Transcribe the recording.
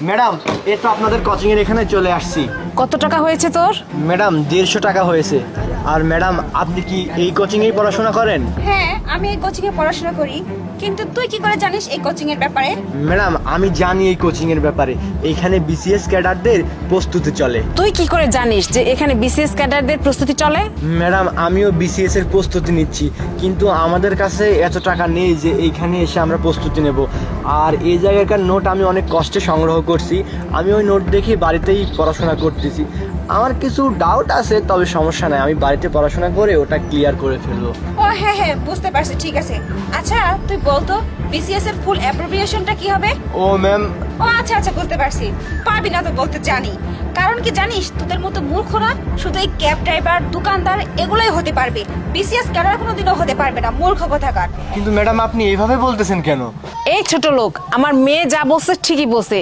Madam এই তো আপনাদের কোচিং এর এখানে চলে আসছি। কত টাকা হয়েছে তোর? ম্যাডাম 150 টাকা হয়েছে। আর ম্যাডাম আপনি কি এই কোচিং এই পড়াশোনা করেন? হ্যাঁ, আমি এই কোচিং এ পড়াশোনা করি, কিন্তু তুই কি করে জানিস এই কোচিং এর ব্যাপারে? ম্যাডাম আমি জানি এই কোচিং এর ব্যাপারে। এইখানে বিসিএস ক্যাডারদের প্রস্তুতি চলে। তুই কি করে জানিস যে এখানে বিসিএস ক্যাডারদের প্রস্তুতি চলে? ম্যাডাম আমিও বিসিএস এর প্রস্তুতি নিচ্ছি, কিন্তু আমাদের কাছে এত টাকা নেই যে এইখানে এসে আমরা প্রস্তুতি নেব। আর এই জায়গাকার নোট আমি অনেক কষ্টে সংগ্রহ করছি। আমি ওই নোট দেখে বাড়িতেই পড়াশোনা করতেছি। আমার কিছু ডাউট আছে, তবে সমস্যা নাই, আমি বাড়িতে পড়াশোনা করে ওটা ক্লিয়ার করে ফেলবো। ও হ্যাঁ হ্যাঁ, বুঝতে পারছি, ঠিক আছে। আচ্ছা তুই বলতো বিসিএস এর ফুল অ্যাব্রিভিয়েশনটা কি হবে? ও ম্যাম, ও আচ্ছা আচ্ছা, বুঝতে পারছি। পারবি না তো বলতে, জানি। কারণ কি জানিস, তোদের মতো মূর্খরা শুধু এই ক্যাব ড্রাইভার, দোকানদার এগুলোই হতে পারবে। বিসিএস ক্যাডার কোনোদিনও হতে পারবে না, মূর্খ কোথাকার। কিন্তু ম্যাডাম আপনি এইভাবে বলতেছেন কেন? এই ছোট লোক, আমার মেয়ে যা বলছে ঠিকই বলছে।